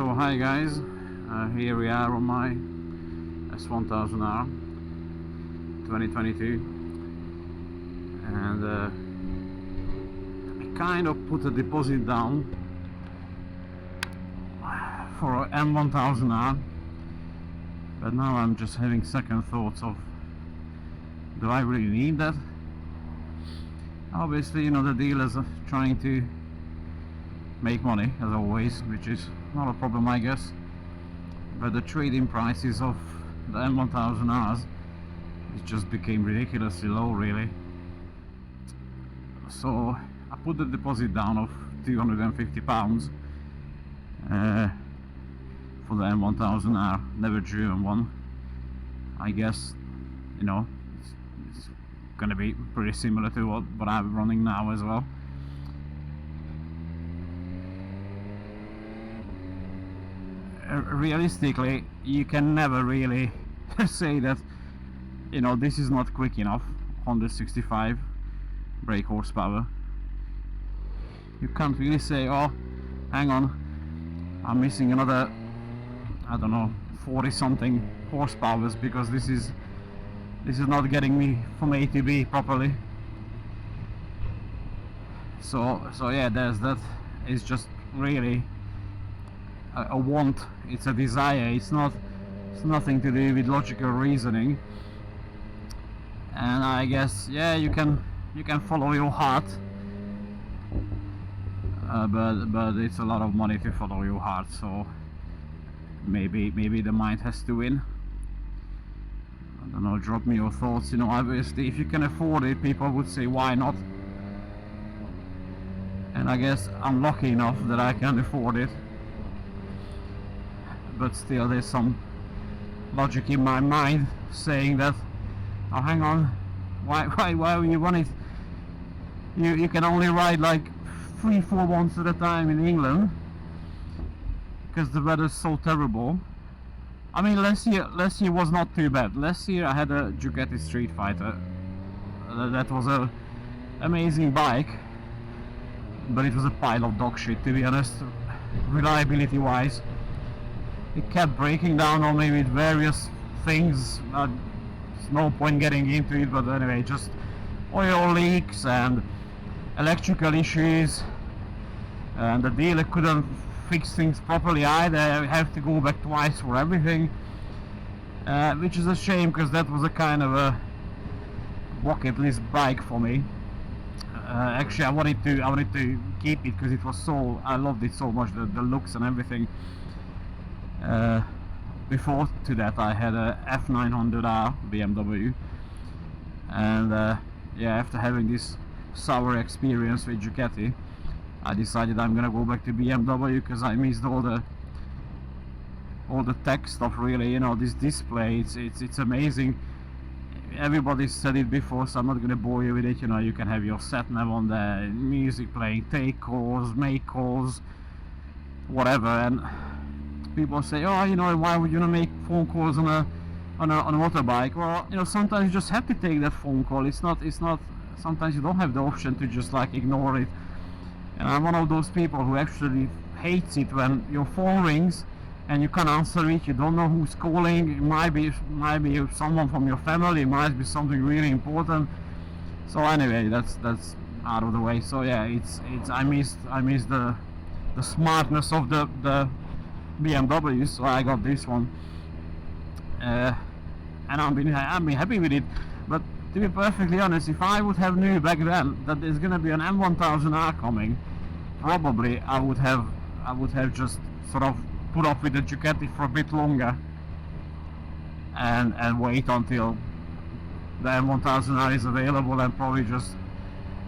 So hi guys, here we are on my S1000R 2022, and I kind of put a deposit down for a M1000R, but now I'm just having second thoughts of, do I really need that? Obviously, you know, the dealers are trying to make money as always, which is not a problem, I guess, but the trading prices of the M1000Rs, it just became ridiculously low really. So I put the deposit down of £250 for the M1000R, never driven one. I guess, you know, it's gonna be pretty similar to what I'm running now as well. Realistically, you can never really say that, you know, this is not quick enough. 165 brake horsepower. You can't really say, oh, hang on, I'm missing another, I don't know, 40 something horsepowers, because this is not getting me from A to B properly. So yeah, there's that. It's just really a want, it's a desire, it's nothing to do with logical reasoning. And I guess, yeah, you can follow your heart, but it's a lot of money to follow your heart, so maybe the mind has to win. I don't know, drop me your thoughts. You know, obviously if you can afford it, people would say why not, and I guess I'm lucky enough that I can afford it. But still, there's some logic in my mind saying that, oh, hang on, why you want it? You can only ride like 3-4 months at a time in England because the weather's so terrible. I mean, last year was not too bad. Last year I had a Ducati Street Fighter. That was a amazing bike, but it was a pile of dog shit, to be honest, reliability wise. It kept breaking down on me with various things. There's no point getting into it, but anyway, just oil leaks and electrical issues, and the dealer couldn't fix things properly either. I have to go back twice for everything, which is a shame, because that was a kind of a bucket list bike for me. Actually, I wanted to keep it because it was so, I loved it so much, the looks and everything. Before to that I had a F900R BMW, and yeah, after having this sour experience with Ducati, I decided I'm gonna go back to BMW, because I missed all the tech stuff really. You know, this display, it's amazing. Everybody said it before, so I'm not gonna bore you with it. You know, you can have your sat nav on there, music playing, take calls, make calls, whatever, and people say, oh, you know, why would you not make phone calls on a motorbike? Well, you know, sometimes you just have to take that phone call. It's not sometimes you don't have the option to just like ignore it. And I'm one of those people who actually hates it when your phone rings and you can't answer it. You don't know who's calling. It might be someone from your family, it might be something really important. So anyway, that's out of the way. So yeah, I miss the smartness of the BMW, so I got this one, and I've been happy with it. But to be perfectly honest, if I would have knew back then that there's gonna be an M1000R coming, probably I would have just sort of put up with the Ducati for a bit longer and wait until the M1000R is available, and probably just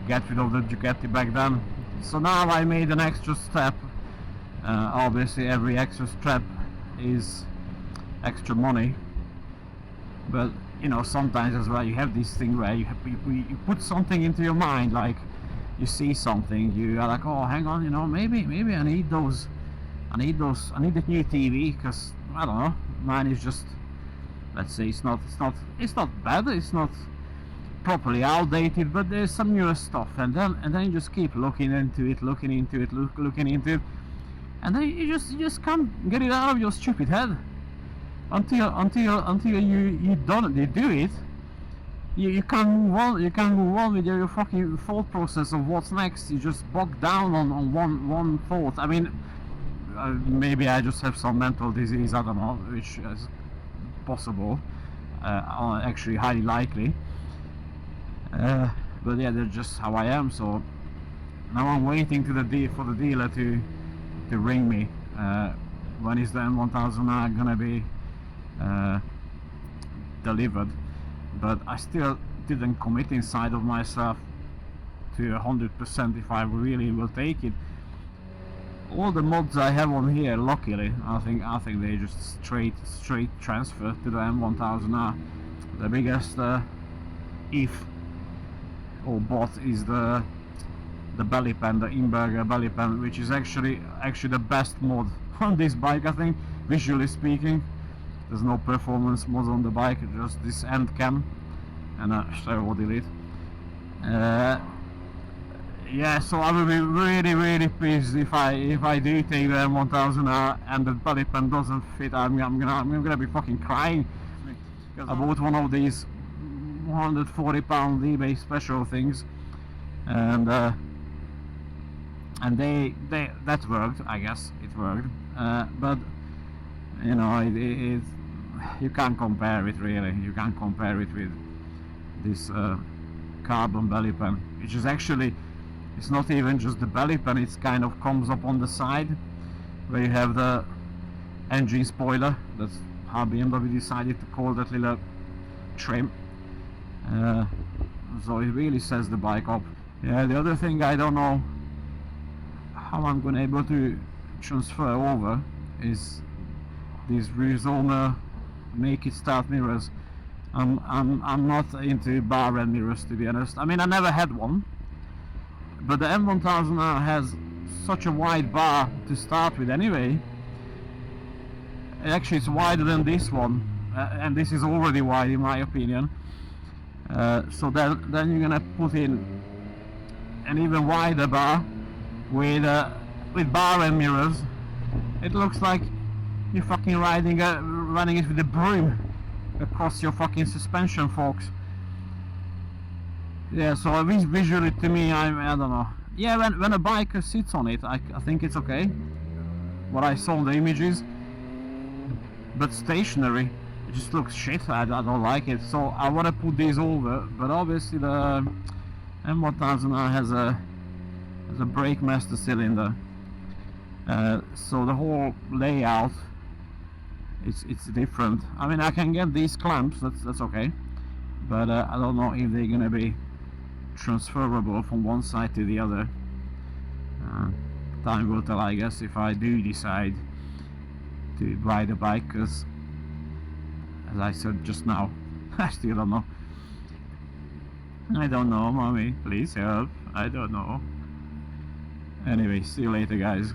get rid of the Ducati back then. So now I made an extra step. Obviously every extra step is extra money, but you know, sometimes as well you have this thing where you put something into your mind, like you see something, you are like, oh, hang on, you know, maybe I need those, I need the new TV, because I don't know, mine is just, let's say, it's not bad, it's not properly outdated, but there's some newer stuff, and then you just keep looking into it, and then you just can't get it out of your stupid head until you do it. You can't move on. You can't move on with your fucking thought process of what's next. You just bog down on one thought. I mean, maybe I just have some mental disease. I don't know, which is possible. Actually, highly likely. But yeah, that's just how I am. So now I'm waiting for the dealer to ring me. When is the M1000R gonna be delivered? But I still didn't commit inside of myself to 100% if I really will take it. All the mods I have on here, luckily, I think they just straight transfer to the M1000R. The biggest if or bot is the belly pan, the Inberger belly pan, which is actually the best mod on this bike, I think, visually speaking. There's no performance mods on the bike, just this end cam and a servo delete. Yeah, so I will be really pissed if I do take the M1000R and the belly pan doesn't fit. I'm gonna be fucking crying. I bought one of these 140-pound eBay special things, and that worked. I guess it worked, but you know, it you can't compare it really. You can't compare it with this carbon belly pan, which is actually, it's not even just the belly pan. It's kind of comes up on the side where you have the engine spoiler. That's how BMW decided to call that little trim. So it really sets the bike up. Yeah, the other thing I don't know how I'm gonna able to transfer over is these Rizoma naked start mirrors. I'm not into bar end mirrors, to be honest. I mean, I never had one, but the M1000R has such a wide bar to start with anyway. Actually, it's wider than this one, and this is already wide in my opinion. So then you're gonna put in an even wider bar with bar end mirrors. It looks like you're fucking running it with a broom across your fucking suspension forks. Yeah, so visually to me, I don't know. Yeah, when a biker sits on it, I think it's okay. What I saw in the images, but stationary, it just looks shit. I don't like it. So I want to put these over, but obviously the M1000R has a brake master cylinder, so the whole layout, it's different. I mean, I can get these clamps, that's okay, but I don't know if they're gonna be transferable from one side to the other. Time will tell, I guess, if I do decide to buy the bike, because as I said just now, I still don't know. I don't know, mommy, please help. I don't know. Anyway, see you later, guys.